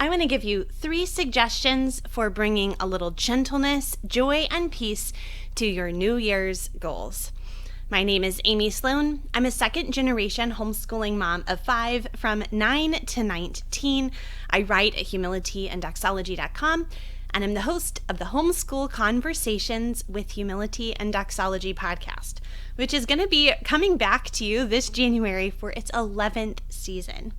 I want to give you 3 suggestions for bringing a little gentleness, joy, and peace to your New Year's goals. My name is Amy Sloan. I'm a second-generation homeschooling mom of 5 from 9 to 19. I write at humilityanddoxology.com, and I'm the host of the Homeschool Conversations with Humility and Doxology podcast, which is going to be coming back to you this January for its 11th season.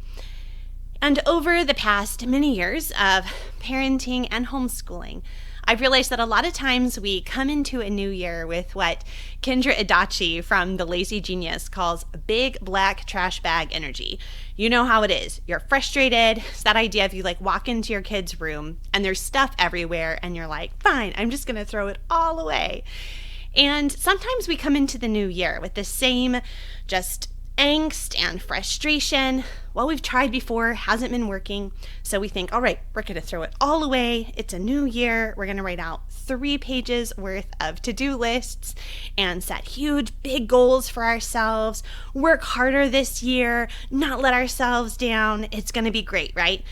And over the past many years of parenting and homeschooling, I've realized that a lot of times we come into a new year with what Kendra Adachi from The Lazy Genius calls big black trash bag energy. You know how it is. You're frustrated. It's that idea of you walk into your kid's room and there's stuff everywhere and you're like, fine, I'm just going to throw it all away. And sometimes we come into the new year with the same just angst and frustration. What we've tried before hasn't been working. So we think, all right, we're going to throw it all away. It's a new year. We're going to write out 3 pages worth of to-do lists and set huge, big goals for ourselves. Work harder this year, not let ourselves down. It's going to be great, right?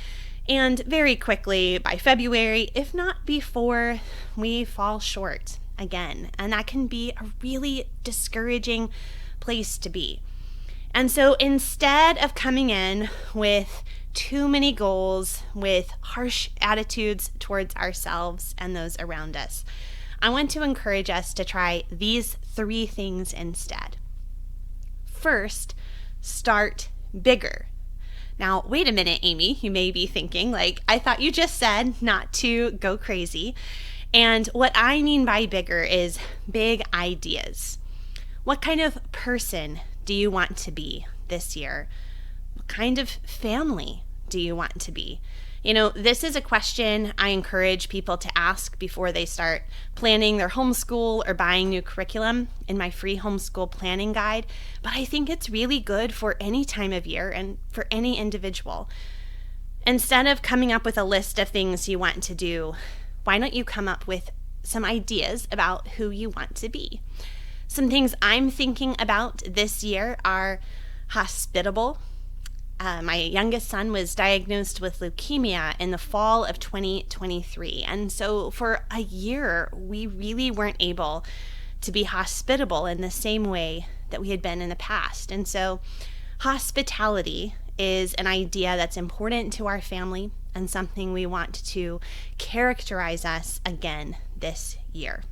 And very quickly, by February, if not before, we fall short again. And that can be a really discouraging place to be. And so instead of coming in with too many goals, with harsh attitudes towards ourselves and those around us, I want to encourage us to try these 3 things instead. First, start bigger. Now, wait a minute, Amy, you may be thinking, I thought you just said not to go crazy. And what I mean by bigger is big ideas. What kind of person do you want to be this year? What kind of family do you want to be? This is a question I encourage people to ask before they start planning their homeschool or buying new curriculum in my free homeschool planning guide. But I think it's really good for any time of year and for any individual. Instead of coming up with a list of things you want to do, why don't you come up with some ideas about who you want to be? Some things I'm thinking about this year are hospitable. My youngest son was diagnosed with leukemia in the fall of 2023. And so for a year, we really weren't able to be hospitable in the same way that we had been in the past. And so hospitality is an idea that's important to our family and something we want to characterize us again this year.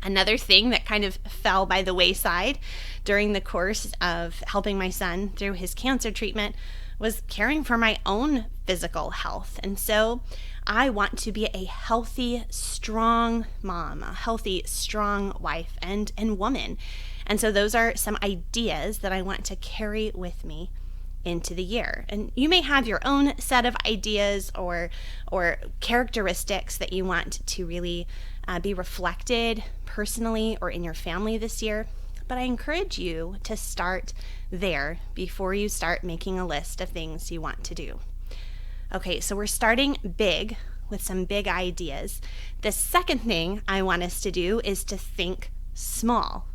Another thing that kind of fell by the wayside during the course of helping my son through his cancer treatment was caring for my own physical health. And so I want to be a healthy, strong mom, a healthy, strong wife and woman. And so those are some ideas that I want to carry with me into the year. And you may have your own set of ideas or characteristics that you want to really be reflected personally or in your family this year. But I encourage you to start there before you start making a list of things you want to do. Okay, so we're starting big with some big ideas. The second thing I want us to do is to think small.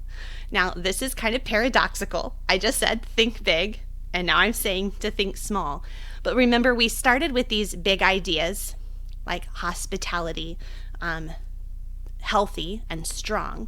Now, this is kind of paradoxical. I just said think big, and now I'm saying to think small. But remember, we started with these big ideas like hospitality, healthy and strong.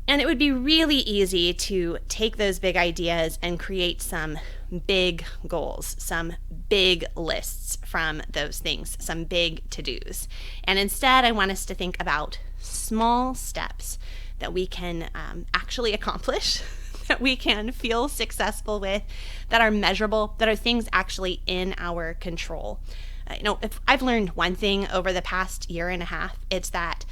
And it would be really easy to take those big ideas and create some big goals, some big lists from those things, some big to-dos. And instead, I want us to think about small steps that we can actually accomplish, that we can feel successful with, that are measurable, that are things actually in our control. If I've learned one thing over the past year and a half, it's that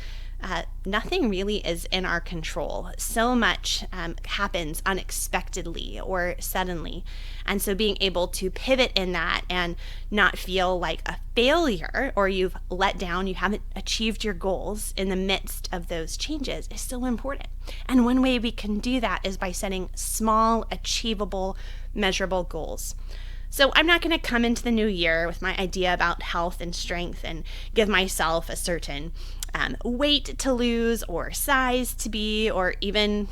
nothing really is in our control. So much happens unexpectedly or suddenly. And so being able to pivot in that and not feel like a failure or you've let down, you haven't achieved your goals in the midst of those changes is so important. And one way we can do that is by setting small, achievable, measurable goals. So I'm not going to come into the new year with my idea about health and strength and give myself a certain weight to lose or size to be, or even,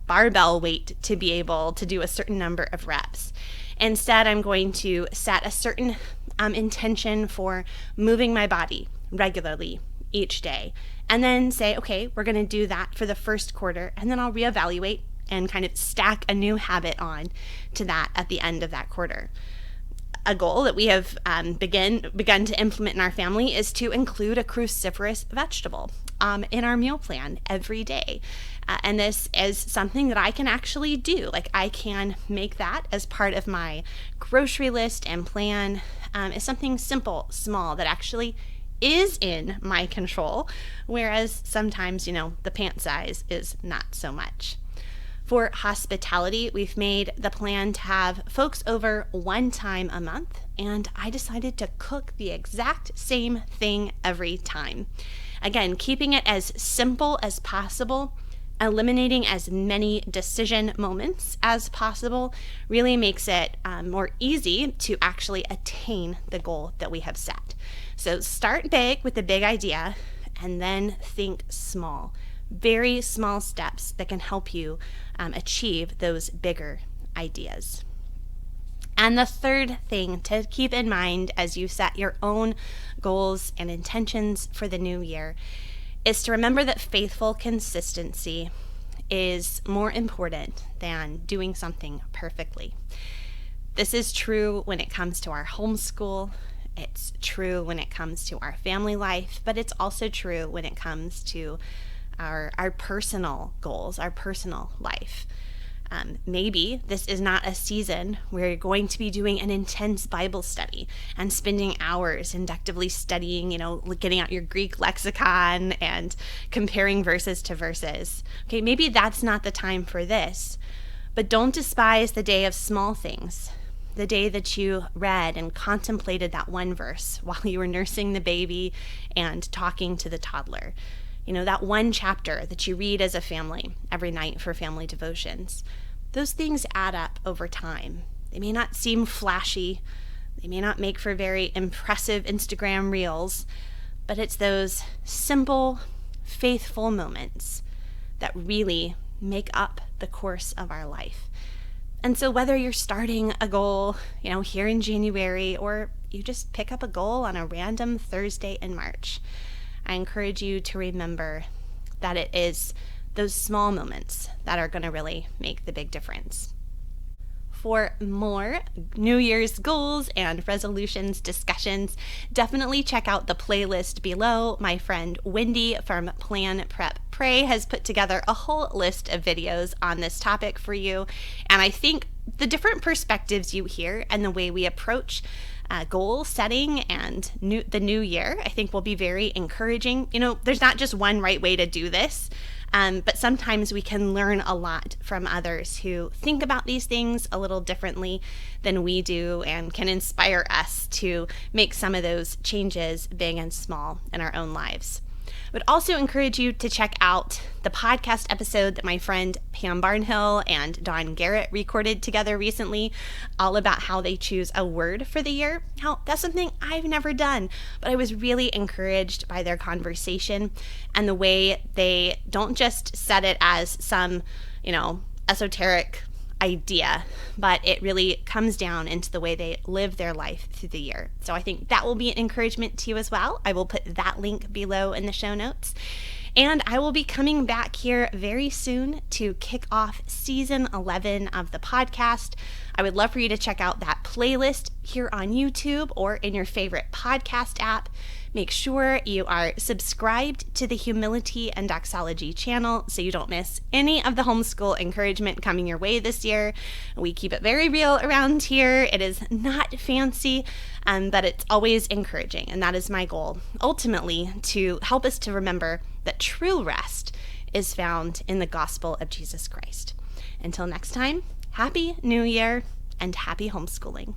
barbell weight to be able to do a certain number of reps. Instead, I'm going to set a certain intention for moving my body regularly each day. And then say, okay, we're going to do that for the first quarter, and then I'll reevaluate and kind of stack a new habit on to that at the end of that quarter. A goal that we have begun to implement in our family is to include a cruciferous vegetable in our meal plan every day. And this is something that I can actually do. Like, I can make that as part of my grocery list and plan. It's something simple, small, that actually is in my control, whereas sometimes, the pant size is not so much. For hospitality, we've made the plan to have folks over one time a month, and I decided to cook the exact same thing every time. Again, keeping it as simple as possible, eliminating as many decision moments as possible really makes it more easy to actually attain the goal that we have set. So start big with the big idea, and then think small. Very small steps that can help you achieve those bigger ideas. And the third thing to keep in mind as you set your own goals and intentions for the new year is to remember that faithful consistency is more important than doing something perfectly. This is true when it comes to our homeschool. It's true when it comes to our family life, but it's also true when it comes to our personal goals, our personal life. Maybe this is not a season where you're going to be doing an intense Bible study and spending hours inductively studying, getting out your Greek lexicon and comparing verses to verses. Okay, maybe that's not the time for this, but don't despise the day of small things. The day that you read and contemplated that one verse while you were nursing the baby and talking to the toddler. That one chapter that you read as a family every night for family devotions. Those things add up over time. They may not seem flashy. They may not make for very impressive Instagram reels, but it's those simple, faithful moments that really make up the course of our life. And so whether you're starting a goal, here in January, or you just pick up a goal on a random Thursday in March, I encourage you to remember that it is those small moments that are going to really make the big difference. For more New Year's goals and resolutions discussions, definitely check out the playlist below. My friend Wendy from Plan Prep Pray has put together a whole list of videos on this topic for you. And I think the different perspectives you hear and the way we approach goal setting and the new year, I think will be very encouraging. There's not just one right way to do this, but sometimes we can learn a lot from others who think about these things a little differently than we do and can inspire us to make some of those changes, big and small, in our own lives. I would also encourage you to check out the podcast episode that my friend Pam Barnhill and Dawn Garrett recorded together recently, all about how they choose a word for the year. That's something I've never done, but I was really encouraged by their conversation and the way they don't just set it as some, esoteric idea, but it really comes down into the way they live their life through the year. So I think that will be an encouragement to you as well. I will put that link below in the show notes. And I will be coming back here very soon to kick off season 11 of the podcast. I would love for you to check out that playlist here on YouTube or in your favorite podcast app. Make sure you are subscribed to the Humility and Doxology channel so you don't miss any of the homeschool encouragement coming your way this year. We keep it very real around here. It is not fancy, but it's always encouraging, and that is my goal, ultimately, to help us to remember that true rest is found in the gospel of Jesus Christ. Until next time, Happy New Year and happy homeschooling.